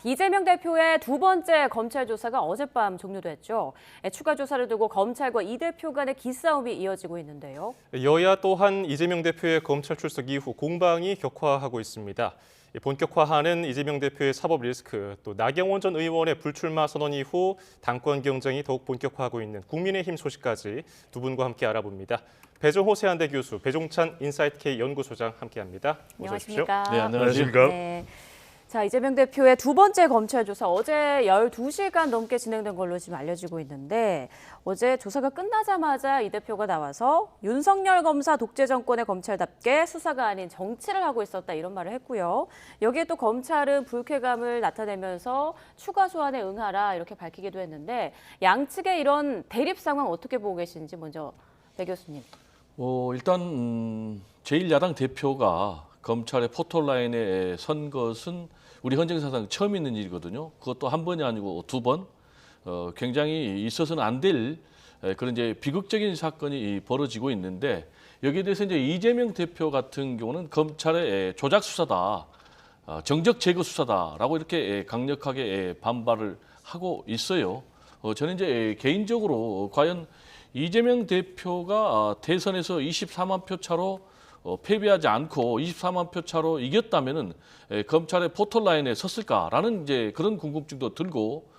이재명 대표의 두 번째 검찰 조사가 어젯밤 종료됐죠. 추가 조사를 두고 검찰과 이 대표 간의 기싸움이 이어지고 있는데요. 여야 또한 이재명 대표의 검찰 출석 이후 공방이 격화하고 있습니다. 본격화하는 이재명 대표의 사법 리스크, 또 나경원 전 의원의 불출마 선언 이후 당권 경쟁이 더욱 본격화하고 있는 국민의힘 소식까지 두 분과 함께 알아봅니다. 배종호 세한대 교수, 배종찬 인사이트K 연구소장 함께합니다. 안녕하십니까? 네, 안녕하십니까? 네. 자, 이재명 대표의 두 번째 검찰 조사 어제 12시간 넘게 진행된 걸로 지금 알려지고 있는데 어제 조사가 끝나자마자 이 대표가 나와서 윤석열 검사 독재 정권의 검찰답게 수사가 아닌 정치를 하고 있었다 이런 말을 했고요. 여기에 또 검찰은 불쾌감을 나타내면서 추가 소환에 응하라 이렇게 밝히기도 했는데 양측의 이런 대립 상황 어떻게 보고 계신지 먼저 배 교수님. 일단 제1야당 대표가 검찰의 포털라인에 선 것은 우리 헌정사상 처음 있는 일이거든요. 그것도 한 번이 아니고 두 번. 굉장히 있어서는 안 될 그런 이제 비극적인 사건이 벌어지고 있는데 여기에 대해서 이제 이재명 대표 같은 경우는 검찰의 조작 수사다, 정적 제거 수사다라고 이렇게 강력하게 반발을 하고 있어요. 저는 이제 개인적으로 과연 이재명 대표가 대선에서 24만 표 차로 패배하지 않고 24만 표 차로 이겼다면은 검찰의 포털라인에 섰을까라는 이제 그런 궁금증도 들고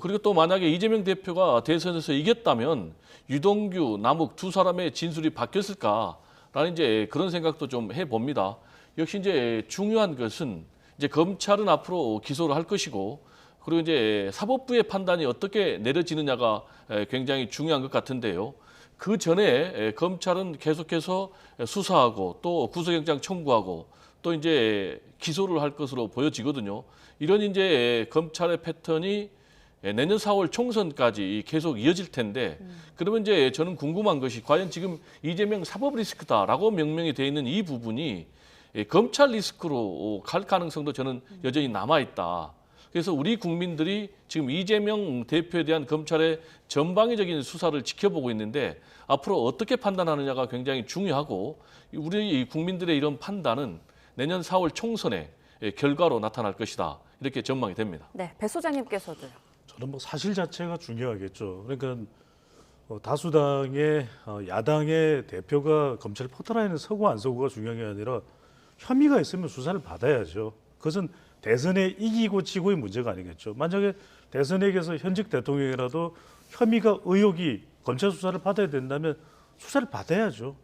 그리고 또 만약에 이재명 대표가 대선에서 이겼다면 유동규, 남욱 두 사람의 진술이 바뀌었을까라는 이제 그런 생각도 좀 해봅니다. 역시 이제 중요한 것은 이제 검찰은 앞으로 기소를 할 것이고 그리고 이제 사법부의 판단이 어떻게 내려지느냐가 굉장히 중요한 것 같은데요. 그 전에 검찰은 계속해서 수사하고 또 구속영장 청구하고 또 이제 기소를 할 것으로 보여지거든요. 이런 이제 검찰의 패턴이 내년 4월 총선까지 계속 이어질 텐데 그러면 이제 저는 궁금한 것이 과연 지금 이재명 사법 리스크다라고 명명이 되어 있는 이 부분이 검찰 리스크로 갈 가능성도 저는 여전히 남아 있다. 그래서 우리 국민들이 지금 이재명 대표에 대한 검찰의 전방위적인 수사를 지켜보고 있는데 앞으로 어떻게 판단하느냐가 굉장히 중요하고 우리 국민들의 이런 판단은 내년 4월 총선의 결과로 나타날 것이다. 이렇게 전망이 됩니다. 네, 배 소장님께서도요. 저는 뭐 사실 자체가 중요하겠죠. 그러니까 다수당의 야당의 대표가 검찰 포털라인에 서고 안 서고가 중요한 게 아니라 혐의가 있으면 수사를 받아야죠. 그것은 대선에 이기고 지고의 문제가 아니겠죠. 만약에 대선에 이겨서 현직 대통령이라도 혐의가 의혹이 검찰 수사를 받아야 된다면 수사를 받아야죠.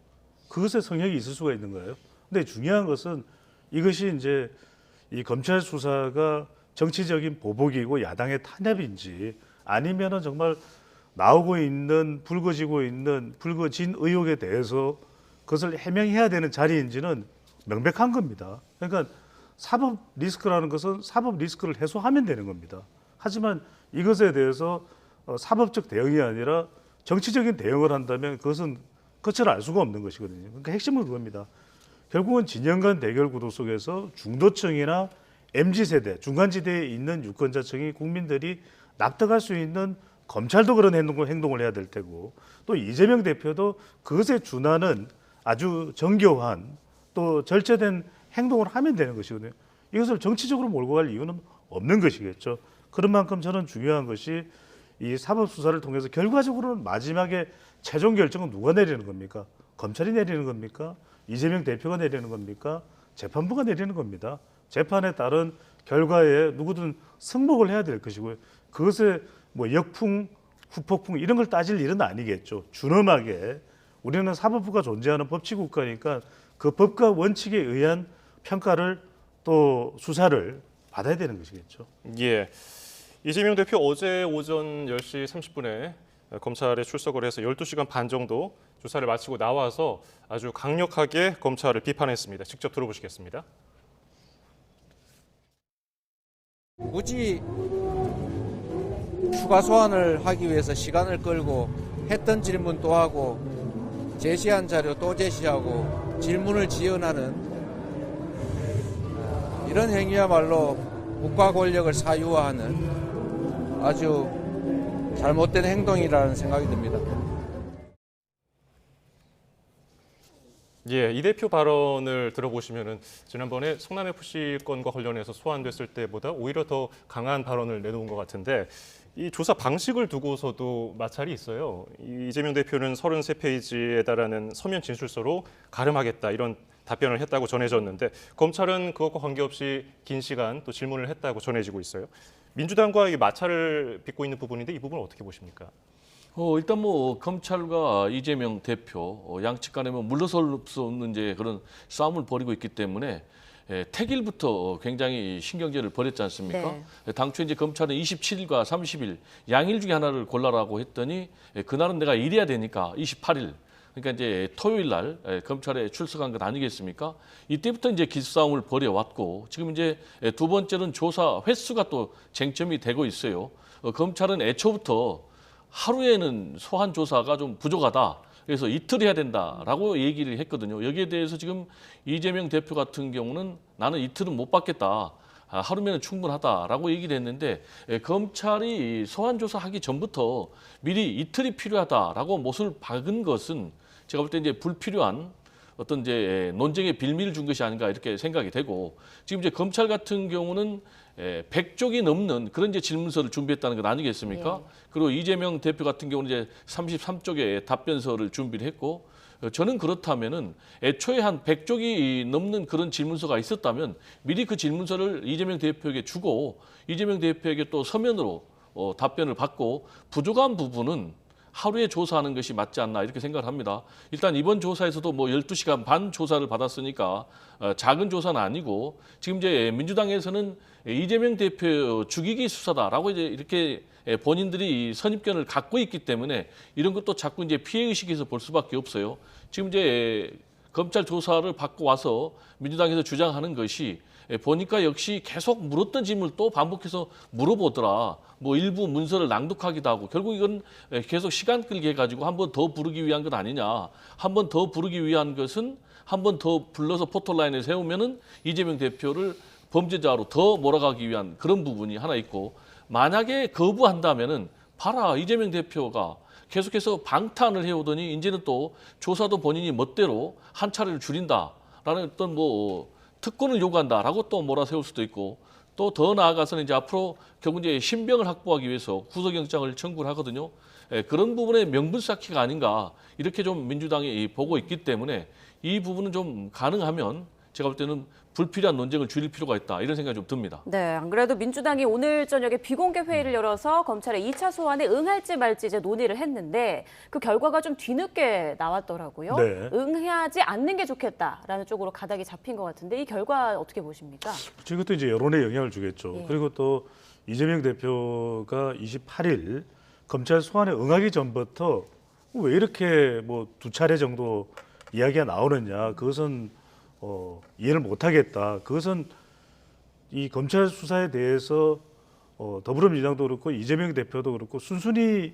그것의 성역이 있을 수가 있는 거예요. 근데 중요한 것은 이것이 이제 이 검찰 수사가 정치적인 보복이고 야당의 탄압인지 아니면은 정말 나오고 있는 불거진 의혹에 대해서 그것을 해명해야 되는 자리인지는 명백한 겁니다. 그러니까 사법 리스크라는 것은 사법 리스크를 해소하면 되는 겁니다. 하지만 이것에 대해서 사법적 대응이 아니라 정치적인 대응을 한다면 그것은 끝을 알 수가 없는 것이거든요. 그러니까 핵심은 그겁니다. 결국은 진영 간 대결 구도 속에서 중도층이나 MZ세대, 중간지대에 있는 유권자층이 국민들이 납득할 수 있는 검찰도 그런 행동을 해야 될 테고 또 이재명 대표도 그것에 준하는 아주 정교한 또 절제된 행동을 하면 되는 것이거든요. 이것을 정치적으로 몰고 갈 이유는 없는 것이겠죠. 그런 만큼 저는 중요한 것이 이 사법수사를 통해서 결과적으로는 마지막에 최종 결정은 누가 내리는 겁니까? 검찰이 내리는 겁니까? 이재명 대표가 내리는 겁니까? 재판부가 내리는 겁니다. 재판에 따른 결과에 누구든 승복을 해야 될 것이고요. 그것에 뭐 역풍, 후폭풍 이런 걸 따질 일은 아니겠죠. 준엄하게 우리는 사법부가 존재하는 법치국가니까 그 법과 원칙에 의한 평가를 또 수사를 받아야 되는 것이겠죠. 예, 이재명 대표 어제 오전 10시 30분에 검찰에 출석을 해서 12시간 반 정도 조사를 마치고 나와서 아주 강력하게 검찰을 비판했습니다. 직접 들어보시겠습니다. 굳이 추가 소환을 하기 위해서 시간을 끌고 했던 질문 또 하고 제시한 자료 또 제시하고 질문을 지연하는 이런 행위야말로 국가 권력을 사유화하는 아주 잘못된 행동이라는 생각이 듭니다. 예, 이 대표 발언을 들어보시면은 지난번에 성남FC 건과 관련해서 소환됐을 때보다 오히려 더 강한 발언을 내놓은 것 같은데 이 조사 방식을 두고서도 마찰이 있어요. 이재명 대표는 33페이지에 달하는 서면 진술서로 가름하겠다 이런 답변을 했다고 전해졌는데 검찰은 그것과 관계없이 긴 시간 또 질문을 했다고 전해지고 있어요. 민주당과 이 마찰을 빚고 있는 부분인데 이 부분을 어떻게 보십니까? 일단 뭐 검찰과 이재명 대표 양측 간에 뭐 물러설 수 없는 이제 그런 싸움을 벌이고 있기 때문에 택일부터 굉장히 신경전을 벌였지 않습니까? 당초 이제 검찰은 27일과 30일 양일 중에 하나를 골라라고 했더니 그날은 내가 일해야 되니까 28일. 그러니까 이제 토요일 날 검찰에 출석한 것 아니겠습니까? 이때부터 이제 기싸움을 벌여왔고 지금 이제 두 번째는 조사 횟수가 또 쟁점이 되고 있어요. 검찰은 애초부터 하루에는 소환 조사가 좀 부족하다. 그래서 이틀 해야 된다라고 얘기를 했거든요. 여기에 대해서 지금 이재명 대표 같은 경우는 나는 이틀은 못 받겠다. 하루면 충분하다라고 얘기를 했는데 검찰이 소환 조사하기 전부터 미리 이틀이 필요하다라고 못을 박은 것은 제가 볼 때 이제 불필요한 어떤 이제 논쟁의 빌미를 준 것이 아닌가 이렇게 생각이 되고 지금 이제 검찰 같은 경우는 100쪽이 넘는 그런 이제 질문서를 준비했다는 것 아니겠습니까? 그리고 이재명 대표 같은 경우는 이제 33쪽의 답변서를 준비를 했고 저는 그렇다면은 애초에 한 100쪽이 넘는 그런 질문서가 있었다면 미리 그 질문서를 이재명 대표에게 주고 이재명 대표에게 또 서면으로 답변을 받고 부족한 부분은 하루에 조사하는 것이 맞지 않나 이렇게 생각을 합니다. 일단 이번 조사에서도 뭐 12시간 반 조사를 받았으니까 작은 조사는 아니고 지금 이제 민주당에서는 이재명 대표 죽이기 수사다라고 이제 이렇게 본인들이 선입견을 갖고 있기 때문에 이런 것도 자꾸 이제 피해 의식에서 볼 수밖에 없어요. 지금 이제 검찰 조사를 받고 와서 민주당에서 주장하는 것이 보니까 역시 계속 물었던 질문을 또 반복해서 물어보더라. 뭐 일부 문서를 낭독하기도 하고 결국 이건 계속 시간 끌게 해가지고 한 번 더 부르기 위한 것 아니냐. 한 번 더 부르기 위한 것은 한 번 더 불러서 포털라인에 세우면은 이재명 대표를 범죄자로 더 몰아가기 위한 그런 부분이 하나 있고 만약에 거부한다면은 봐라 이재명 대표가 계속해서 방탄을 해오더니 이제는 또 조사도 본인이 멋대로 한 차례를 줄인다라는 어떤 뭐 특권을 요구한다라고 또 몰아세울 수도 있고 또 더 나아가서는 이제 앞으로 결국 이제 신병을 확보하기 위해서 구속영장을 청구를 하거든요. 그런 부분의 명분 쌓기가 아닌가 이렇게 좀 민주당이 보고 있기 때문에 이 부분은 좀 가능하면 제가 볼 때는 불필요한 논쟁을 줄일 필요가 있다 이런 생각이 좀 듭니다. 네, 안 그래도 민주당이 오늘 저녁에 비공개 회의를 열어서 검찰의 2차 소환에 응할지 말지 이제 논의를 했는데 그 결과가 좀 뒤늦게 나왔더라고요. 네. 응하지 않는 게 좋겠다라는 쪽으로 가닥이 잡힌 것 같은데 이 결과 어떻게 보십니까? 이것도 이제 여론에 영향을 주겠죠. 예. 그리고 또 이재명 대표가 28일 검찰 소환에 응하기 전부터 왜 이렇게 뭐 두 차례 정도 이야기가 나오느냐. 그것은 이해를 못하겠다. 그것은 이 검찰 수사에 대해서 더불어민주당도 그렇고 이재명 대표도 그렇고 순순히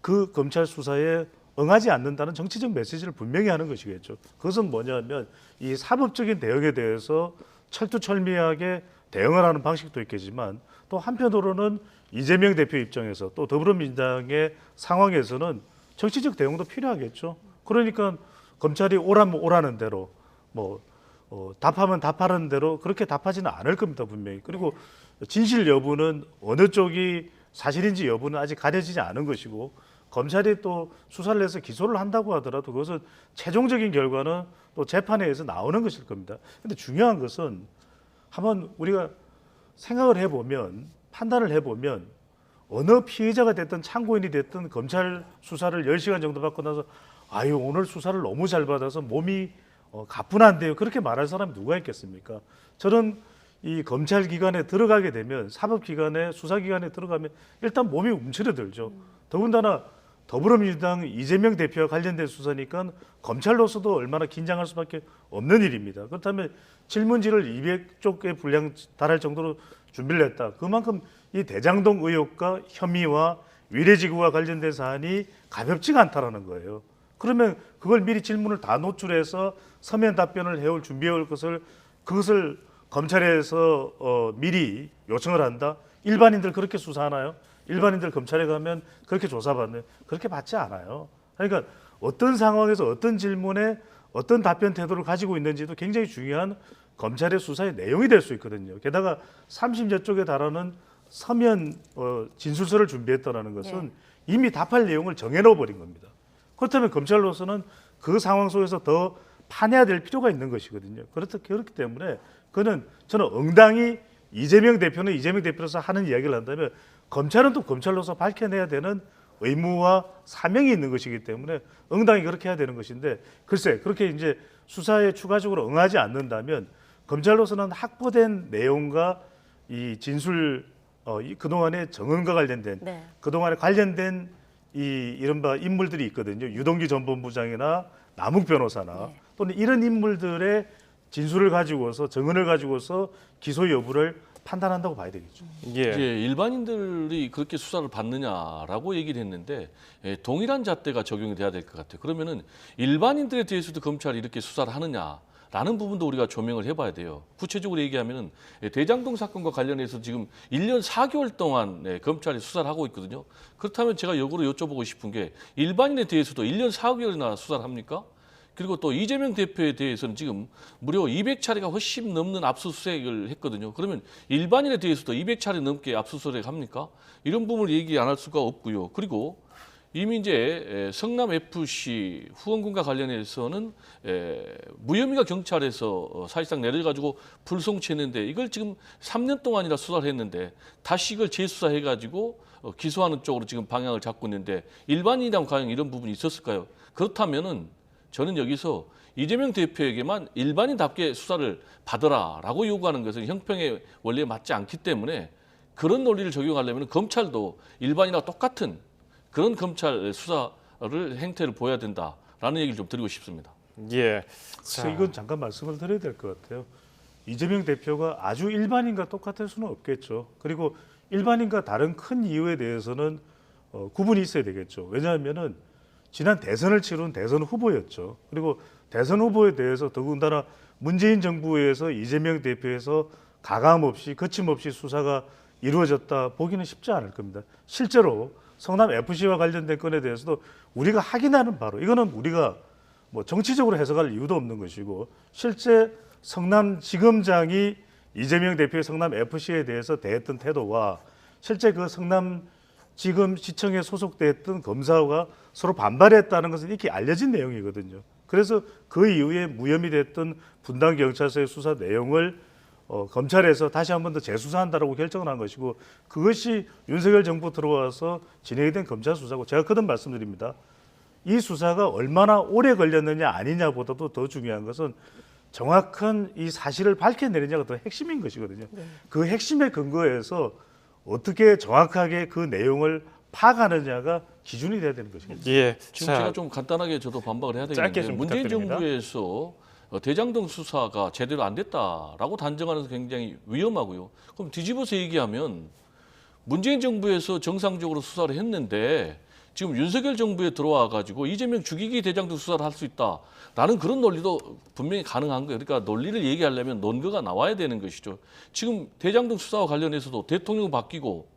그 검찰 수사에 응하지 않는다는 정치적 메시지를 분명히 하는 것이겠죠. 그것은 뭐냐면 이 사법적인 대응에 대해서 철두철미하게 대응을 하는 방식도 있겠지만 또 한편으로는 이재명 대표 입장에서 또 더불어민주당의 상황에서는 정치적 대응도 필요하겠죠. 그러니까 검찰이 오라면 오라는 대로 답하면 답하는 대로 그렇게 답하지는 않을 겁니다, 분명히. 그리고 진실 여부는 어느 쪽이 사실인지 여부는 아직 가려지지 않은 것이고 검찰이 또 수사를 해서 기소를 한다고 하더라도 그것은 최종적인 결과는 또 재판에 의해서 나오는 것일 겁니다. 근데 중요한 것은 한번 우리가 생각을 해보면 판단을 해보면 어느 피해자가 됐든 참고인이 됐든 검찰 수사를 10시간 정도 받고 나서 아유 오늘 수사를 너무 잘 받아서 몸이 가뿐한데요. 그렇게 말할 사람이 누가 있겠습니까? 저는 이 검찰 기관에 들어가게 되면 사법기관에 수사기관에 들어가면 일단 몸이 움츠러들죠. 더군다나 더불어민주당 이재명 대표와 관련된 수사니까 검찰로서도 얼마나 긴장할 수밖에 없는 일입니다. 그렇다면 질문지를 200쪽의 분량 달할 정도로 준비를 했다. 그만큼 이 대장동 의혹과 혐의와 위례지구와 관련된 사안이 가볍지가 않다라는 거예요. 그러면 그걸 미리 질문을 다 노출해서 서면 답변을 해올 준비해올 그것을 검찰에서 미리 요청을 한다. 일반인들 그렇게 수사하나요? 일반인들 검찰에 가면 그렇게 조사받나요? 그렇게 받지 않아요. 그러니까 어떤 상황에서 어떤 질문에 어떤 답변 태도를 가지고 있는지도 굉장히 중요한 검찰의 수사의 내용이 될 수 있거든요. 게다가 30여 쪽에 달하는 서면 진술서를 준비했다는 것은 이미 답할 내용을 정해놓아 버린 겁니다. 그렇다면 검찰로서는 그 상황 속에서 더 파내야 될 필요가 있는 것이거든요. 그렇기 때문에 저는 응당히 이재명 대표는 이재명 대표로서 하는 이야기를 한다면 검찰은 또 검찰로서 밝혀내야 되는 의무와 사명이 있는 것이기 때문에 응당히 그렇게 해야 되는 것인데 글쎄 그렇게 이제 수사에 추가적으로 응하지 않는다면 검찰로서는 확보된 내용과 이 진술 그동안의 정언과 관련된 네. 그동안에 관련된 이 이른바 인물들이 있거든요. 유동규 전 본부장이나 남욱 변호사나 또는 이런 인물들의 진술을 가지고서 정언을 가지고서 기소 여부를 판단한다고 봐야 되겠죠. 예. 이제 일반인들이 그렇게 수사를 받느냐라고 얘기를 했는데 동일한 잣대가 적용이 돼야 될 것 같아요. 그러면은 일반인들에 대해서도 검찰이 이렇게 수사를 하느냐라는 부분도 우리가 조명을 해봐야 돼요. 구체적으로 얘기하면은 대장동 사건과 관련해서 지금 1년 4개월 동안 검찰이 수사를 하고 있거든요. 그렇다면 제가 역으로 여쭤보고 싶은 게 일반인에 대해서도 1년 4개월이나 수사를 합니까? 그리고 또 이재명 대표에 대해서는 지금 무려 200차례가 훨씬 넘는 압수수색을 했거든요. 그러면 일반인에 대해서도 200차례 넘게 압수수색 합니까? 이런 부분을 얘기 안 할 수가 없고요. 그리고 이미 이제 성남 FC 후원군과 관련해서는 무혐의가 경찰에서 사실상 내려가지고 불송치했는데 이걸 지금 3년 동안이나 수사를 했는데 다시 이걸 재수사해가지고 기소하는 쪽으로 지금 방향을 잡고 있는데 일반인이랑 과연 이런 부분이 있었을까요? 그렇다면은 저는 여기서 이재명 대표에게만 일반인답게 수사를 받으라라고 요구하는 것은 형평의 원리에 맞지 않기 때문에 그런 논리를 적용하려면 검찰도 일반인과 똑같은 그런 검찰 수사를 행태를 보여야 된다라는 얘기를 좀 드리고 싶습니다. 예. 그래서 이건 잠깐 말씀을 드려야 될 것 같아요. 이재명 대표가 아주 일반인과 똑같을 수는 없겠죠. 그리고 일반인과 다른 큰 이유에 대해서는 구분이 있어야 되겠죠. 왜냐하면은 지난 대선을 치룬 대선 후보였죠. 그리고 대선 후보에 대해서 더군다나 문재인 정부에서 이재명 대표에서 가감 없이 거침없이 수사가 이루어졌다 보기는 쉽지 않을 겁니다. 실제로 성남 FC와 관련된 건에 대해서도 우리가 확인하는 바로 이거는 우리가 뭐 정치적으로 해석할 이유도 없는 것이고 실제 성남지검장이 이재명 대표의 성남 FC에 대해서 대했던 태도와 실제 그 성남지검시청에 소속됐던 검사가 서로 반발했다는 것은 이렇게 알려진 내용이거든요. 그래서 그 이후에 무혐의 됐던 분당경찰서의 수사 내용을 검찰에서 다시 한 번 더 재수사한다라고 결정을 한 것이고 그것이 윤석열 정부 들어와서 진행이 된 검찰 수사고 제가 거듭 말씀드립니다. 이 수사가 얼마나 오래 걸렸느냐 아니냐보다도 더 중요한 것은 정확한 이 사실을 밝혀내느냐가 더 핵심인 것이거든요. 그 핵심에 근거해서 어떻게 정확하게 그 내용을 파악하느냐가 기준이 돼야 되는 것입니다. 예. 지금 제가 좀 간단하게 저도 반박을 해야 짧게 되겠는데 좀 문재인 부탁드립니다. 정부에서 대장동 수사가 제대로 안 됐다라고 단정하는 것은 굉장히 위험하고요. 그럼 뒤집어서 얘기하면 문재인 정부에서 정상적으로 수사를 했는데 지금 윤석열 정부에 들어와 가지고 이재명 죽이기 대장동 수사를 할 수 있다라는 그런 논리도 분명히 가능한 거예요. 그러니까 논리를 얘기하려면 논거가 나와야 되는 것이죠. 지금 대장동 수사와 관련해서도 대통령 바뀌고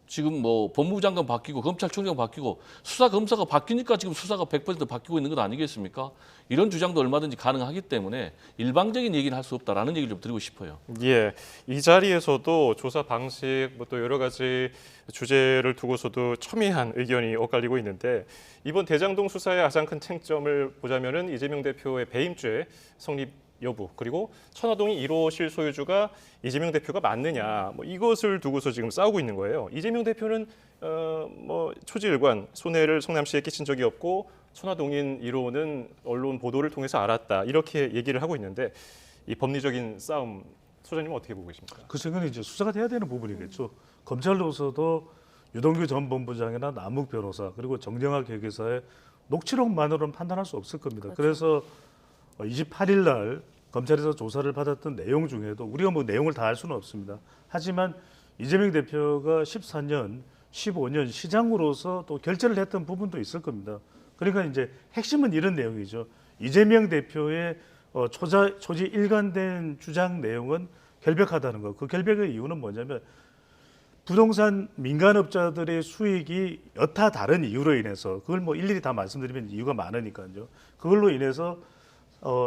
지금 뭐 법무부 장관 바뀌고 검찰총장 바뀌고 수사 검사가 바뀌니까 지금 수사가 100% 바뀌고 있는 것 아니겠습니까? 이런 주장도 얼마든지 가능하기 때문에 일방적인 얘기는 할 수 없다라는 얘기를 좀 드리고 싶어요. 예, 이 자리에서도 조사 방식 뭐 또 여러 가지 주제를 두고서도 첨예한 의견이 엇갈리고 있는데 이번 대장동 수사의 가장 큰 쟁점을 보자면은 이재명 대표의 배임죄 성립 여부 그리고 천화동이 1호 실소유주가 이재명 대표가 맞느냐 뭐 이것을 두고서 지금 싸우고 있는 거예요. 이재명 대표는 뭐 초지일관 손해를 성남시에 끼친 적이 없고 천화동인 1호는 언론 보도를 통해서 알았다 이렇게 얘기를 하고 있는데 이 법리적인 싸움 소장님은 어떻게 보고 계십니까? 그 생각은 이제 수사가 돼야 되는 부분이겠죠. 검찰로서도 유동규 전 본부장이나 남욱 변호사 그리고 정경학 회계사의 녹취록만으로는 판단할 수 없을 겁니다. 그래서 28일 날 검찰에서 조사를 받았던 내용 중에도 우리가 뭐 내용을 다 알 수는 없습니다. 하지만 이재명 대표가 14년, 15년 시장으로서 또 결재를 했던 부분도 있을 겁니다. 그러니까 이제 핵심은 이런 내용이죠. 이재명 대표의 초지 일관된 주장 내용은 결백하다는 것. 그 결백의 이유는 뭐냐면 부동산 민간업자들의 수익이 여타 다른 이유로 인해서 그걸 뭐 일일이 다 말씀드리면 이유가 많으니까요. 그걸로 인해서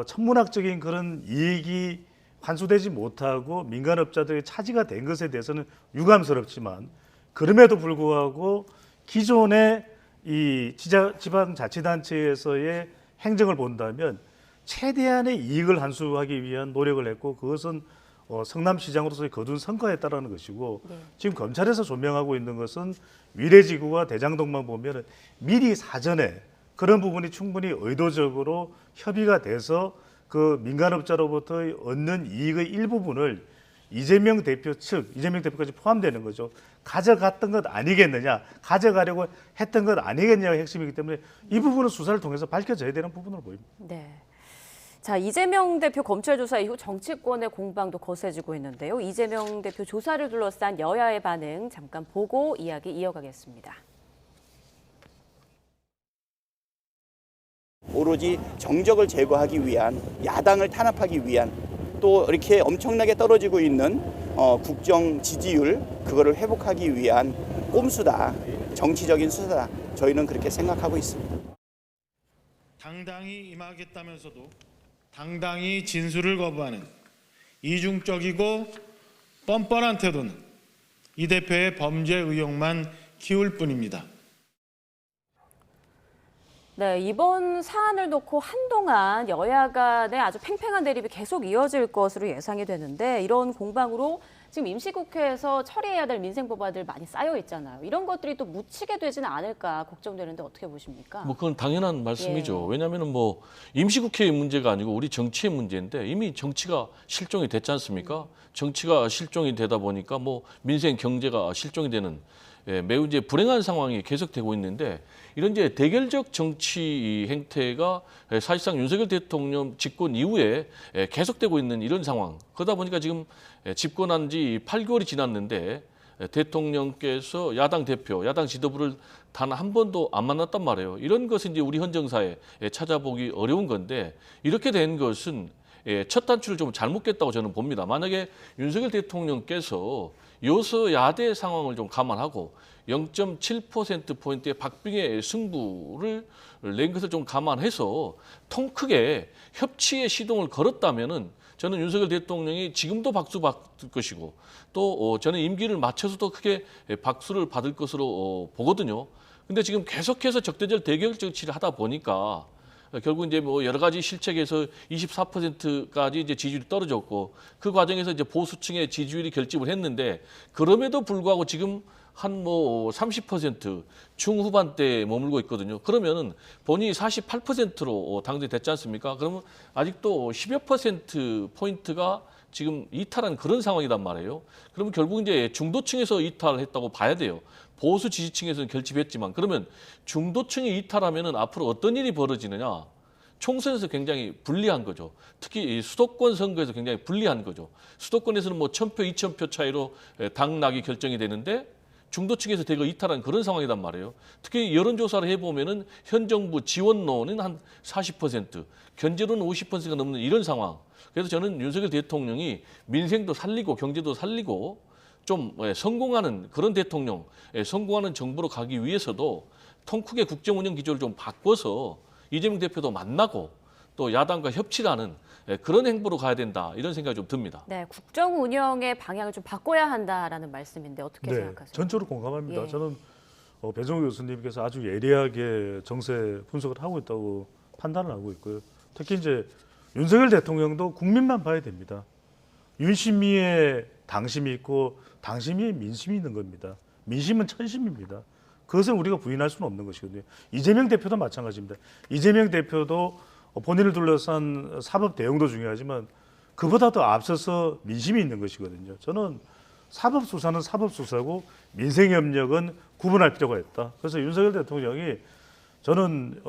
천문학적인 그런 이익이 환수되지 못하고 민간업자들의 차지가 된 것에 대해서는 유감스럽지만 그럼에도 불구하고 기존의 이 지방자치단체에서의 행정을 본다면 최대한의 이익을 환수하기 위한 노력을 했고 그것은 성남시장으로서의 거둔 성과였다라는 것이고 지금 검찰에서 조명하고 있는 것은 위례지구와 대장동만 보면 미리 사전에 그런 부분이 충분히 의도적으로 협의가 돼서 그 민간업자로부터 얻는 이익의 일부분을 이재명 대표 측, 이재명 대표까지 포함되는 거죠. 가져갔던 것 아니겠느냐, 가져가려고 했던 것 아니겠냐가 핵심이기 때문에 이 부분은 수사를 통해서 밝혀져야 되는 부분으로 보입니다. 네. 자, 이재명 대표 검찰 조사 이후 정치권의 공방도 거세지고 있는데요. 이재명 대표 조사를 둘러싼 여야의 반응 잠깐 보고 이야기 이어가겠습니다. 오로지 정적을 제거하기 위한, 야당을 탄압하기 위한, 또 이렇게 엄청나게 떨어지고 있는 국정 지지율 그거를 회복하기 위한 꼼수다, 정치적인 수사다, 저희는 그렇게 생각하고 있습니다. 당당히 임하겠다면서도 당당히 진술을 거부하는 이중적이고 뻔뻔한 태도는 이 대표의 범죄 의혹만 키울 뿐입니다. 네, 이번 사안을 놓고 한동안 여야 간의 아주 팽팽한 대립이 계속 이어질 것으로 예상이 되는데 이런 공방으로 지금 임시국회에서 처리해야 될 민생법안들 많이 쌓여 있잖아요. 이런 것들이 또 묻히게 되지는 않을까 걱정되는데 어떻게 보십니까? 뭐 그건 당연한 말씀이죠. 예. 왜냐하면 뭐 임시국회의 문제가 아니고 우리 정치의 문제인데 이미 정치가 실종이 됐지 않습니까? 정치가 실종이 되다 보니까 뭐 민생 경제가 실종이 되는 매우 이제 불행한 상황이 계속되고 있는데 이런 이제 대결적 정치 행태가 사실상 윤석열 대통령 집권 이후에 계속되고 있는 이런 상황. 그러다 보니까 지금 집권한 지 8개월이 지났는데 대통령께서 야당 대표, 야당 지도부를 단 한 번도 안 만났단 말이에요. 이런 것은 이제 우리 헌정사에 찾아보기 어려운 건데 이렇게 된 것은 첫 단추를 좀 잘못 깼다고 저는 봅니다. 만약에 윤석열 대통령께서 여서야대 상황을 좀 감안하고 0.7%포인트의 박빙의 승부를 낸 것을 좀 감안해서 통 크게 협치의 시동을 걸었다면은 저는 윤석열 대통령이 지금도 박수 받을 것이고 또 저는 임기를 마쳐서도 크게 박수를 받을 것으로 보거든요. 근데 지금 계속해서 적대적 대결 정치를 하다 보니까 결국 이제 뭐 여러 가지 실책에서 24%까지 이제 지지율이 떨어졌고 그 과정에서 이제 보수층의 지지율이 결집을 했는데 그럼에도 불구하고 지금 한 뭐 30% 중후반대에 머물고 있거든요. 그러면은 본인이 48%로 당선됐지 않습니까? 그러면 아직도 10여 퍼센트 포인트가 지금 이탈한 그런 상황이란 말이에요. 그러면 결국 이제 중도층에서 이탈했다고 봐야 돼요. 보수 지지층에서는 결집했지만 그러면 중도층이 이탈하면은 앞으로 어떤 일이 벌어지느냐? 총선에서 굉장히 불리한 거죠. 특히 이 수도권 선거에서 굉장히 불리한 거죠. 수도권에서는 뭐 1000표, 2000표 차이로 당락이 결정이 되는데 중도층에서 대거 이탈한 그런 상황이란 말이에요. 특히 여론조사를 해보면은 현 정부 지원론은 한 40%, 견제론은 50%가 넘는 이런 상황. 그래서 저는 윤석열 대통령이 민생도 살리고 경제도 살리고 좀 성공하는 그런 대통령, 성공하는 정부로 가기 위해서도 통 크게 국정 운영 기조를 좀 바꿔서 이재명 대표도 만나고 또 야당과 협치하는 그런 행보로 가야 된다 이런 생각이 좀 듭니다. 네, 국정 운영의 방향을 좀 바꿔야 한다라는 말씀인데 어떻게 생각하세요? 전적으로 공감합니다. 예. 저는 배종우 교수님께서 아주 예리하게 정세 분석을 하고 있다고 판단을 하고 있고요. 특히 이제 윤석열 대통령도 국민만 봐야 됩니다. 윤심이의 당심이 있고 당심이 민심이 있는 겁니다. 민심은 천심입니다. 그것을 우리가 부인할 수는 없는 것이거든요. 이재명 대표도 마찬가지입니다. 이재명 대표도 본인을 둘러싼 사법 대응도 중요하지만 그보다 더 앞서서 민심이 있는 것이거든요. 저는 사법 수사는 사법 수사고 민생 협력은 구분할 필요가 있다. 그래서 윤석열 대통령이 저는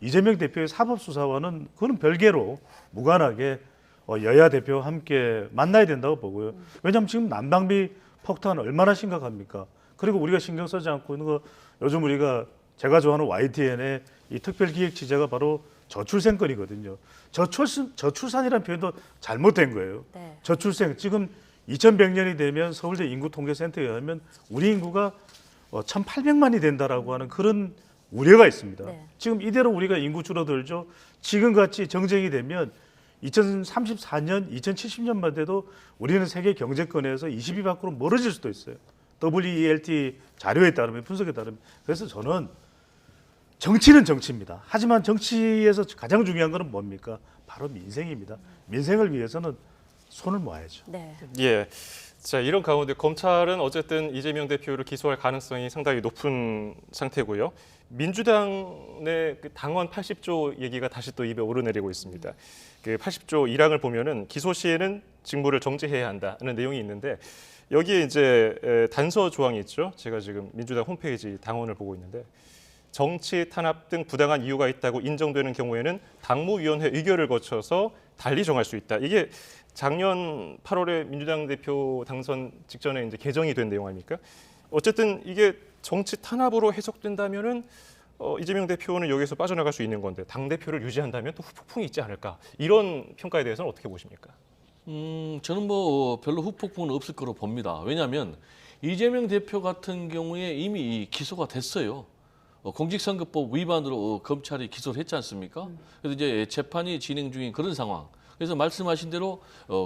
이재명 대표의 사법 수사와는 그건 별개로 무관하게 여야 대표와 함께 만나야 된다고 보고요. 왜냐하면 지금 난방비 폭탄 얼마나 심각합니까? 그리고 우리가 신경 쓰지 않고 있는 거 요즘 우리가 제가 좋아하는 YTN의 이 특별기획 취재가 바로 저출생권이거든요. 저출산이라는 표현도 잘못된 거예요. 네. 저출생 지금 2100년이 되면 서울대 인구통계센터에 의하면 우리 인구가 1800만이 된다라고 하는 그런 우려가 있습니다. 네. 지금 이대로 우리가 인구 줄어들죠. 지금같이 정쟁이 되면 2034년, 2070년만 돼도 우리는 세계 경제권에서 20위 밖으로 멀어질 수도 있어요. WELT 자료에 따르면, 분석에 따르면. 그래서 저는 정치는 정치입니다. 하지만 정치에서 가장 중요한 것은 뭡니까? 바로 민생입니다. 민생을 위해서는 손을 모아야죠. 네. 예. 자, 이런 가운데 검찰은 어쨌든 이재명 대표를 기소할 가능성이 상당히 높은 상태고요. 민주당의 그 당원 80조 얘기가 다시 또 입에 오르내리고 있습니다. 그 80조 1항을 보면은 기소 시에는 직무를 정지해야 한다는 내용이 있는데 여기에 이제 단서 조항이 있죠. 제가 지금 민주당 홈페이지 당원을 보고 있는데 정치 탄압 등 부당한 이유가 있다고 인정되는 경우에는 당무위원회 의결을 거쳐서 달리 정할 수 있다. 이게 작년 8월에 민주당 대표 당선 직전에 이제 개정이 된 내용 아닙니까? 어쨌든 이게 정치 탄압으로 해석된다면은 이재명 대표는 여기서 빠져나갈 수 있는 건데 당 대표를 유지한다면 또 후폭풍이 있지 않을까? 이런 평가에 대해서는 어떻게 보십니까? 저는 뭐 별로 후폭풍은 없을 거로 봅니다. 왜냐하면 이재명 대표 같은 경우에 이미 기소가 됐어요. 공직선거법 위반으로 검찰이 기소를 했지 않습니까? 그래서 이제 재판이 진행 중인 그런 상황. 그래서 말씀하신 대로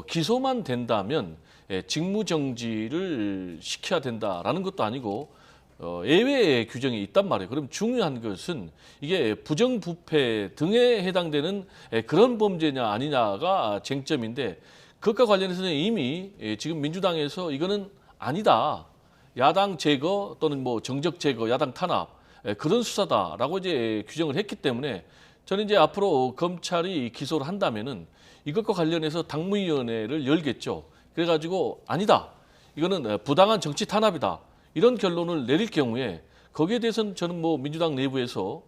기소만 된다면 직무 정지를 시켜야 된다라는 것도 아니고 예외의 규정이 있단 말이에요. 그럼 중요한 것은 이게 부정부패 등에 해당되는 그런 범죄냐 아니냐가 쟁점인데 그것과 관련해서는 이미 지금 민주당에서 이거는 아니다. 야당 제거 또는 뭐 정적 제거, 야당 탄압 그런 수사다라고 이제 규정을 했기 때문에 저는 이제 앞으로 검찰이 기소를 한다면은 이것과 관련해서 당무위원회를 열겠죠. 그래가지고 아니다. 이거는 부당한 정치 탄압이다. 이런 결론을 내릴 경우에 거기에 대해서는 저는 뭐 민주당 내부에서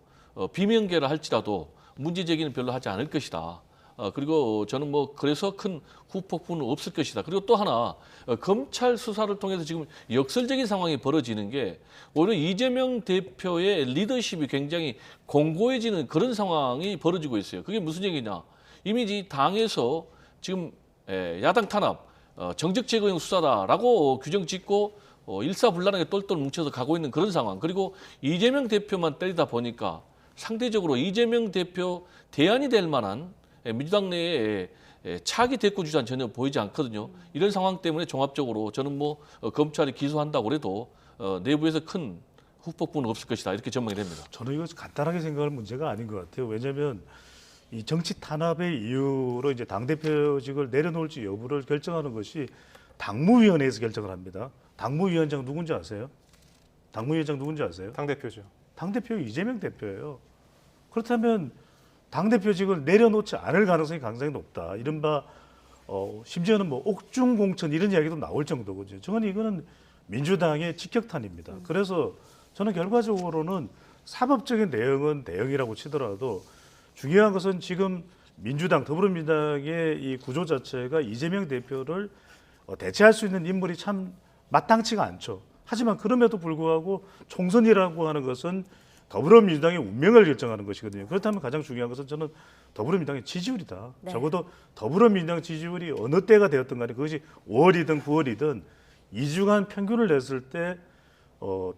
비명계를 할지라도 문제 제기는 별로 하지 않을 것이다. 그리고 저는 뭐 그래서 큰 후폭풍은 없을 것이다. 그리고 또 하나 검찰 수사를 통해서 지금 역설적인 상황이 벌어지는 게 오히려 이재명 대표의 리더십이 굉장히 공고해지는 그런 상황이 벌어지고 있어요. 그게 무슨 얘기냐? 이미 당에서 지금 야당 탄압, 정적 제거용 수사다라고 규정 짓고 일사불란하게 똘똘 뭉쳐서 가고 있는 그런 상황. 그리고 이재명 대표만 때리다 보니까 상대적으로 이재명 대표 대안이 될 만한 민주당 내에 차기 대권 주자는 전혀 보이지 않거든요. 이런 상황 때문에 종합적으로 저는 뭐 검찰이 기소한다고 해도 내부에서 큰 후폭풍은 없을 것이다. 이렇게 전망이 됩니다. 저는 이거 간단하게 생각할 문제가 아닌 것 같아요. 왜냐하면 이 정치 탄압의 이유로 이제 당대표직을 내려놓을지 여부를 결정하는 것이 당무위원회에서 결정을 합니다. 당무위원장 누군지 아세요? 당무위원장 누군지 아세요? 당대표죠. 당대표 이재명 대표예요. 그렇다면 당대표직을 내려놓지 않을 가능성이 굉장히 높다. 이른바 심지어는 뭐 옥중 공천 이런 이야기도 나올 정도거든요. 저는 이거는 민주당의 직격탄입니다. 그래서 저는 결과적으로는 사법적인 대응은 대응이라고 치더라도 중요한 것은 지금 민주당, 더불어민주당의 이 구조 자체가 이재명 대표를 대체할 수 있는 인물이 참 마땅치가 않죠. 하지만 그럼에도 불구하고 총선이라고 하는 것은 더불어민주당의 운명을 결정하는 것이거든요. 그렇다면 가장 중요한 것은 저는 더불어민주당의 지지율이다. 네. 적어도 더불어민주당 지지율이 어느 때가 되었든 간에 그것이 5월이든 9월이든 2주간 평균을 냈을 때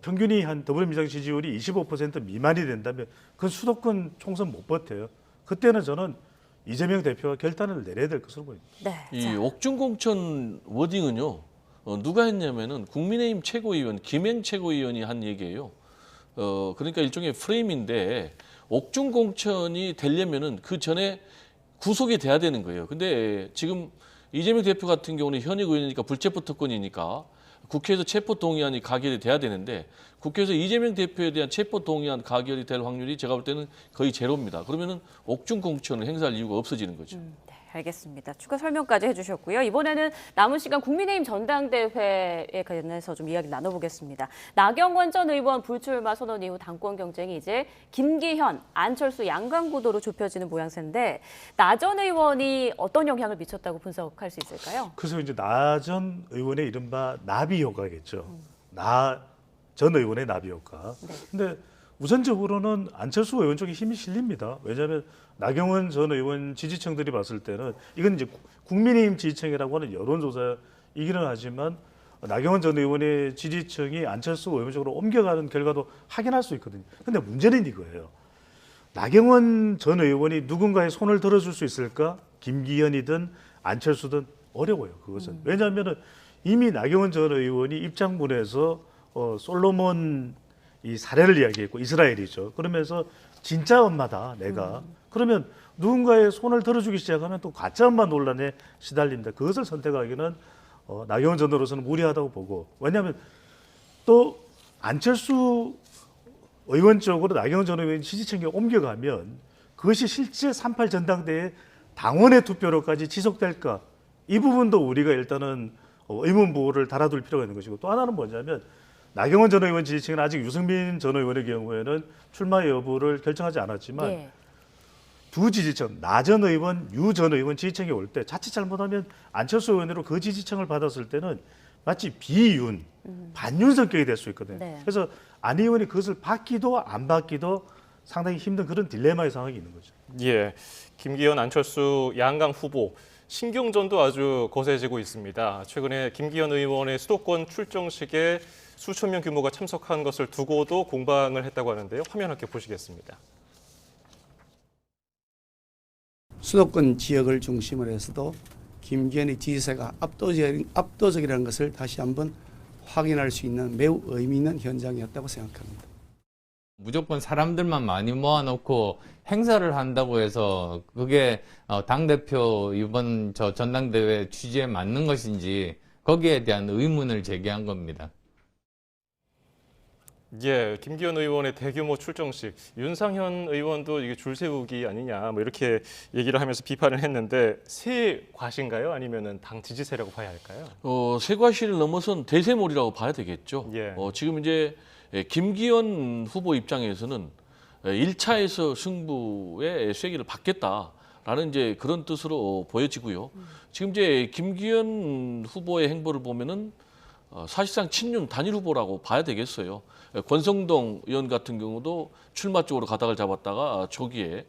평균이 한 더불어민주당 지지율이 25% 미만이 된다면 그건 수도권 총선 못 버텨요. 그때는 저는 이재명 대표가 결단을 내려야 될 것으로 보입니다. 네. 이 옥중공천 워딩은요. 누가 했냐면은 국민의힘 최고위원 김행 최고위원이 한 얘기예요. 그러니까 일종의 프레임인데 옥중공천이 되려면은 그 전에 구속이 돼야 되는 거예요. 근데 지금 이재명 대표 같은 경우는 현역 의원이니까 불체포 특권이니까 국회에서 체포 동의안이 가결이 돼야 되는데 국회에서 이재명 대표에 대한 체포 동의안 가결이 될 확률이 제가 볼 때는 거의 제로입니다. 그러면은 옥중공천을 행사할 이유가 없어지는 거죠. 네, 알겠습니다. 추가 설명까지 해주셨고요. 이번에는 남은 시간 국민의힘 전당대회에 관해서 좀 이야기 나눠보겠습니다. 나경원 전 의원 불출마 선언 이후 당권 경쟁이 이제 김기현, 안철수 양강 구도로 좁혀지는 모양새인데 나 전 의원이 어떤 영향을 미쳤다고 분석할 수 있을까요? 그래서 이제 나 전 의원의 이른바 나비 효과겠죠. 나 전 의원의 나비 효과. 근데 우선적으로는 안철수 의원 쪽에 힘이 실립니다. 왜냐하면 나경원 전 의원 지지층들이 봤을 때는 이건 이제 국민의힘 지지층이라고 하는 여론조사이기는 하지만 나경원 전 의원의 지지층이 안철수 의원 쪽으로 옮겨가는 결과도 확인할 수 있거든요. 근데 문제는 이거예요. 나경원 전 의원이 누군가의 손을 들어줄 수 있을까? 김기현이든 안철수든 어려워요. 그것은. 왜냐하면 이미 나경원 전 의원이 입장문에서 솔로몬 이 사례를 이야기했고 이스라엘이죠. 그러면서 진짜 엄마다 내가. 그러면 누군가의 손을 들어주기 시작하면 또 가짜 엄마 논란에 시달린다. 그것을 선택하기는 나경원 전 의원으로서는 무리하다고 보고. 왜냐하면 또 안철수 의원 쪽으로 나경원 전 의원 지지층이 옮겨가면 그것이 실제 3.8 전당대회 당원의 투표로까지 지속될까? 이 부분도 우리가 일단은 의문부호를 달아둘 필요가 있는 것이고, 또 하나는 뭐냐면 나경원 전 의원 지지층은 아직 유승민 전 의원의 경우에는 출마 여부를 결정하지 않았지만 예. 두 지지층, 나 전 의원, 유 전 의원 지지층이 올 때 자칫 잘못하면 안철수 의원으로 그 지지층을 받았을 때는 마치 비윤, 반윤 성격이 될 수 있거든요. 네. 그래서 안 의원이 그것을 받기도 안 받기도 상당히 힘든 그런 딜레마의 상황이 있는 거죠. 예, 김기현, 안철수 양강 후보 신경전도 아주 거세지고 있습니다. 최근에 김기현 의원의 수도권 출정식에 수천 명 규모가 참석한 것을 두고도 공방을 했다고 하는데요. 화면 함께 보시겠습니다. 수도권 지역을 중심으로 해서도 김기현의 지지세가 압도적이라는 것을 다시 한번 확인할 수 있는 매우 의미 있는 현장이었다고 생각합니다. 무조건 사람들만 많이 모아놓고 행사를 한다고 해서 그게 당대표 이번 전당대회 취지에 맞는 것인지 거기에 대한 의문을 제기한 겁니다. 예, 김기현 의원의 대규모 출정식, 윤상현 의원도 이게 줄 세우기 아니냐 뭐 이렇게 얘기를 하면서 비판을 했는데 새 과시인가요? 아니면은 당 지지세라고 봐야 할까요? 새 과시를 넘어선 대세몰이라고 봐야 되겠죠. 예. 지금 이제 김기현 후보 입장에서는 1차에서 승부의 쐐기를 받겠다라는 이제 그런 뜻으로 보여지고요. 지금 이제 김기현 후보의 행보를 보면은 사실상 친윤 단일 후보라고 봐야 되겠어요. 권성동 의원 같은 경우도 출마 쪽으로 가닥을 잡았다가 초기에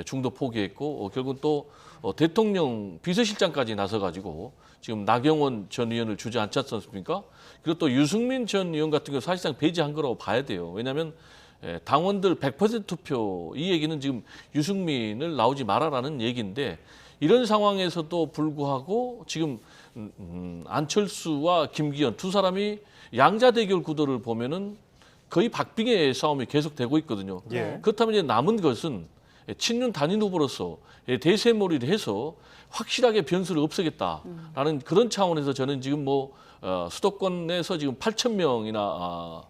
중도 포기했고 결국은 또 대통령 비서실장까지 나서가지고 지금 나경원 전 의원을 주저앉지 않습니까? 그리고 또 유승민 전 의원 같은 경우 사실상 배제한 거라고 봐야 돼요. 왜냐하면 당원들 100% 투표 이 얘기는 지금 유승민을 나오지 마라라는 얘기인데 이런 상황에서도 불구하고 지금 안철수와 김기현 두 사람이 양자 대결 구도를 보면은 거의 박빙의 싸움이 계속되고 있거든요. 예. 그렇다면 이제 남은 것은 친윤 단일 후보로서 대세몰이를 해서 확실하게 변수를 없애겠다라는 그런 차원에서 저는 지금 수도권에서 지금 8,000명이나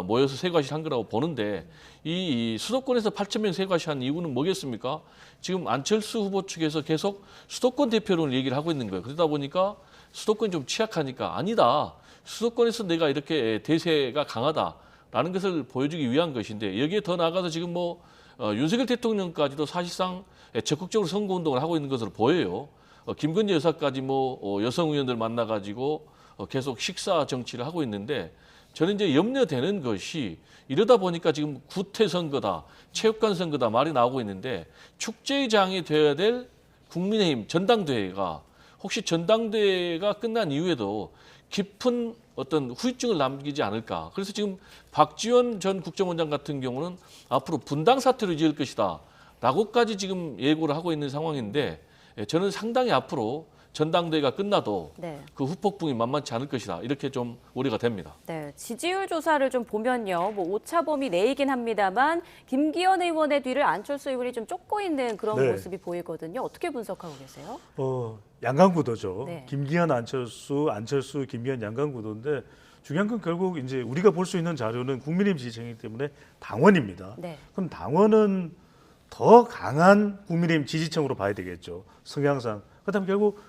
모여서 세과시를 한 거라고 보는데 이 수도권에서 8,000명 세과시한 이유는 뭐겠습니까? 지금 안철수 후보 측에서 계속 수도권 대표론을 얘기를 하고 있는 거예요. 그러다 보니까 수도권이 좀 취약하니까 아니다. 수도권에서 내가 이렇게 대세가 강하다라는 것을 보여주기 위한 것인데 여기에 더 나아가서 지금 윤석열 대통령까지도 사실상 적극적으로 선거운동을 하고 있는 것으로 보여요. 김건희 여사까지 여성 의원들 만나가지고 계속 식사 정치를 하고 있는데 저는 이제 염려되는 것이 이러다 보니까 지금 구태 선거다, 체육관 선거다 말이 나오고 있는데 축제의 장이 되어야 될 국민의힘 전당대회가 혹시 전당대회가 끝난 이후에도 깊은 어떤 후유증을 남기지 않을까. 그래서 지금 박지원 전 국정원장 같은 경우는 앞으로 분당 사태를 지을 것이다 라고까지 지금 예고를 하고 있는 상황인데 저는 상당히 앞으로 전당대회가 끝나도 네. 그 후폭풍이 만만치 않을 것이다. 이렇게 좀 우려가 됩니다. 네, 지지율 조사를 좀 보면요. 오차범위 내이긴 합니다만 김기현 의원의 뒤를 안철수 의원이 좀 쫓고 있는 그런 네. 모습이 보이거든요. 어떻게 분석하고 계세요? 양강구도죠. 네. 김기현, 안철수, 김기현 양강구도인데 중요한 건 결국 이제 우리가 볼 수 있는 자료는 국민의힘 지지층이기 때문에 당원입니다. 네. 그럼 당원은 더 강한 국민의힘 지지층으로 봐야 되겠죠. 성향상. 그렇다면 결국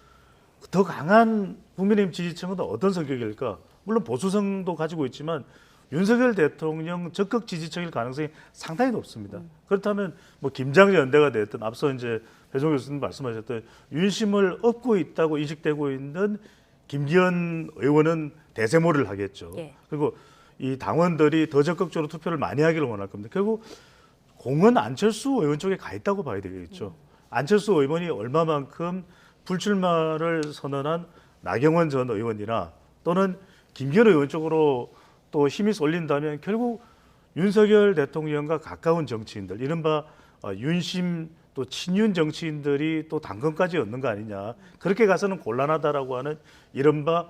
더 강한 국민의힘 지지층은 어떤 성격일까? 물론 보수성도 가지고 있지만 윤석열 대통령 적극 지지층일 가능성이 상당히 높습니다. 그렇다면 김장 연대가 됐든 앞서 이제 배종교 교수님 말씀하셨던 윤심을 얻고 있다고 인식되고 있는 김기현 의원은 대세몰이를 하겠죠. 예. 그리고 이 당원들이 더 적극적으로 투표를 많이 하기를 원할 겁니다. 결국 공은 안철수 의원 쪽에 가 있다고 봐야 되겠죠. 안철수 의원이 얼마만큼 불출마를 선언한 나경원 전 의원이나 또는 김기현 의원 쪽으로 또 힘이 쏠린다면 결국 윤석열 대통령과 가까운 정치인들, 이른바 윤심 또 친윤 정치인들이 또 당권까지 얻는 거 아니냐. 그렇게 가서는 곤란하다라고 하는 이른바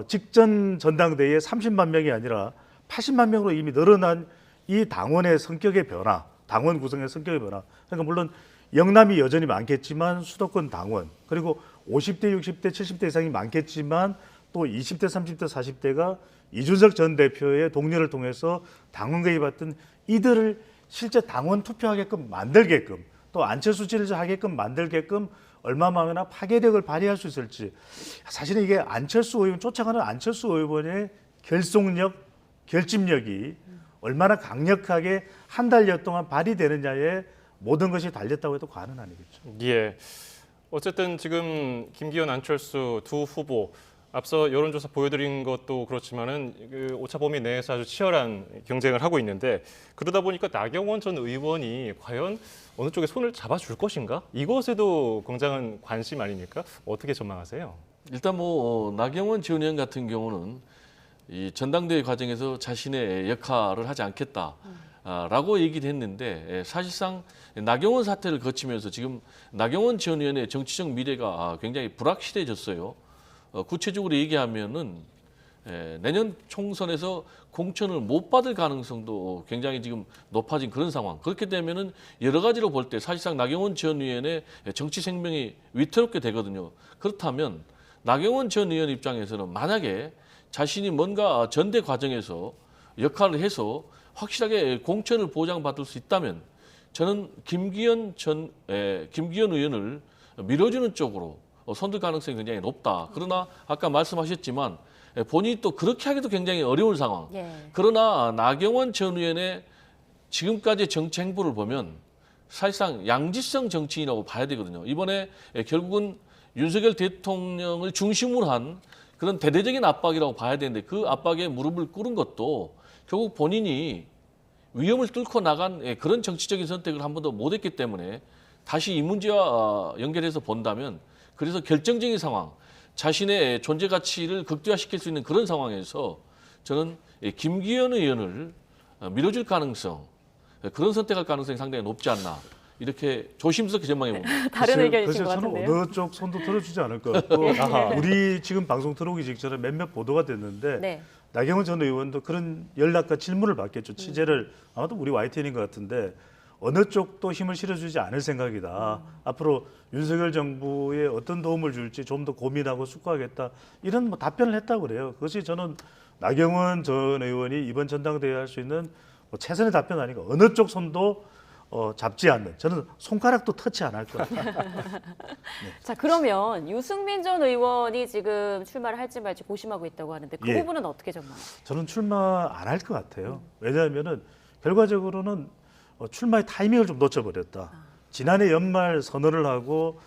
직전 전당대회에 30만 명이 아니라 80만 명으로 이미 늘어난 이 당원의 성격의 변화, 당원 구성의 성격의 변화. 그러니까 물론 영남이 여전히 많겠지만 수도권 당원, 그리고 50대, 60대, 70대 이상이 많겠지만 또 20대, 30대, 40대가 이준석 전 대표의 동료를 통해서 당원 개입했던 이들을 실제 당원 투표하게끔 만들게끔, 또 안철수 지지를 하게끔 만들게끔 얼마만이나 파괴력을 발휘할 수 있을지. 사실은 이게 안철수 의원, 쫓아가는 안철수 의원의 결속력, 결집력이 얼마나 강력하게 한 달여 동안 발휘되느냐에 모든 것이 달렸다고 해도 과언은 아니겠죠. 예. 어쨌든 지금 김기현, 안철수 두 후보 앞서 여론조사 보여드린 것도 그렇지만은 그 오차범위 내에서 아주 치열한 경쟁을 하고 있는데, 그러다 보니까 나경원 전 의원이 과연 어느 쪽에 손을 잡아줄 것인가? 이것에도 굉장한 관심 아닙니까? 어떻게 전망하세요? 일단 뭐 나경원 전 의원 같은 경우는 이 전당대회 과정에서 자신의 역할을 하지 않겠다라고 얘기를 했는데, 사실상 나경원 사태를 거치면서 지금 나경원 전 의원의 정치적 미래가 굉장히 불확실해졌어요. 구체적으로 얘기하면은 내년 총선에서 공천을 못 받을 가능성도 굉장히 지금 높아진 그런 상황. 그렇게 되면은 여러 가지로 볼 때 사실상 나경원 전 의원의 정치 생명이 위태롭게 되거든요. 그렇다면 나경원 전 의원 입장에서는 만약에 자신이 뭔가 전대 과정에서 역할을 해서 확실하게 공천을 보장받을 수 있다면 저는 김기현 의원을 밀어주는 쪽으로 손들 가능성이 굉장히 높다. 그러나 아까 말씀하셨지만 본인이 또 그렇게 하기도 굉장히 어려운 상황. 예. 그러나 나경원 전 의원의 지금까지의 정치 행보를 보면 사실상 양지성 정치인이라고 봐야 되거든요. 이번에 결국은 윤석열 대통령을 중심으로 한 그런 대대적인 압박이라고 봐야 되는데, 그 압박에 무릎을 꿇은 것도 결국 본인이 위험을 뚫고 나간 그런 정치적인 선택을 한 번도 못했기 때문에 다시 이 문제와 연결해서 본다면, 그래서 결정적인 상황, 자신의 존재 가치를 극대화시킬 수 있는 그런 상황에서 저는 김기현 의원을 밀어줄 가능성, 그런 선택할 가능성이 상당히 높지 않나, 이렇게 조심스럽게 전망해 봅니다. 다른 의견이신 것 저는 같은데요. 어느 쪽 손도 들어주지 않을 것 같고 우리 지금 방송 들어오기 직전에 몇몇 보도가 됐는데 네. 나경원 전 의원도 그런 연락과 질문을 받겠죠. 취재를 아마도 우리 YTN인 것 같은데 어느 쪽도 힘을 실어주지 않을 생각이다. 앞으로 윤석열 정부에 어떤 도움을 줄지 좀 더 고민하고 숙고하겠다. 이런 뭐 답변을 했다고 그래요. 그것이 저는 나경원 전 의원이 이번 전당대회에 할 수 있는 뭐 최선의 답변 아닌가. 어느 쪽 손도 잡지 않는, 저는 손가락도 터치 안 할 것 같아요. 자, 그러면 유승민 전 의원이 지금 출마를 할지 말지 고심하고 있다고 하는데 그 예. 부분은 어떻게 전망하세요? 저는 출마 안 할 것 같아요. 왜냐하면은 결과적으로는 출마의 타이밍을 좀 놓쳐버렸다. 지난해 연말 선언을 하고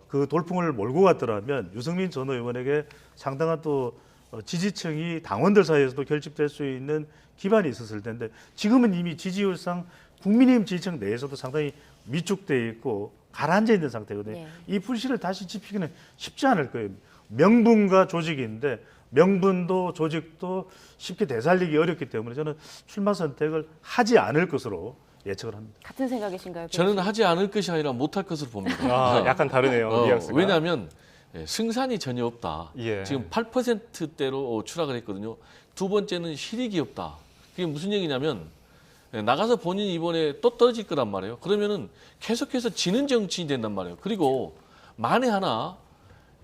그 돌풍을 몰고 갔더라면 유승민 전 의원에게 상당한 또 지지층이 당원들 사이에서도 결집될 수 있는 기반이 있었을 텐데, 지금은 이미 지지율상 국민의힘 지지층 내에서도 상당히 위축돼 있고 가라앉아 있는 상태거든요. 예. 이 불씨를 다시 지피기는 쉽지 않을 거예요. 명분과 조직인데 명분도 조직도 쉽게 되살리기 어렵기 때문에 저는 출마 선택을 하지 않을 것으로 예측을 합니다. 같은 생각이신가요? 저는 하지 않을 것이 아니라 못할 것으로 봅니다. 약간 다르네요. 뉘앙스가. 왜냐하면 승산이 전혀 없다. 예. 지금 8%대로 추락을 했거든요. 두 번째는 실익이 없다. 그게 무슨 얘기냐면 나가서 본인이 이번에 또 떨어질 거란 말이에요. 그러면은 계속해서 지는 정치인이 된단 말이에요. 그리고 만에 하나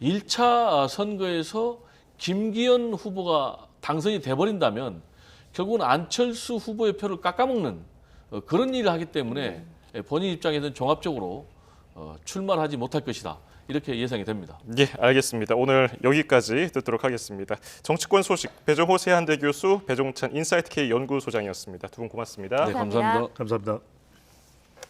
1차 선거에서 김기현 후보가 당선이 돼버린다면 결국은 안철수 후보의 표를 깎아먹는 그런 일을 하기 때문에 본인 입장에서는 종합적으로 출마를 하지 못할 것이다. 이렇게 예상이 됩니다. 예, 알겠습니다. 오늘 여기까지 듣도록 하겠습니다. 정치권 소식 배정호 세한대 교수, 배종찬 인사이트K 연구소장이었습니다. 두 분 고맙습니다. 네, 감사합니다. 감사합니다. 감사합니다.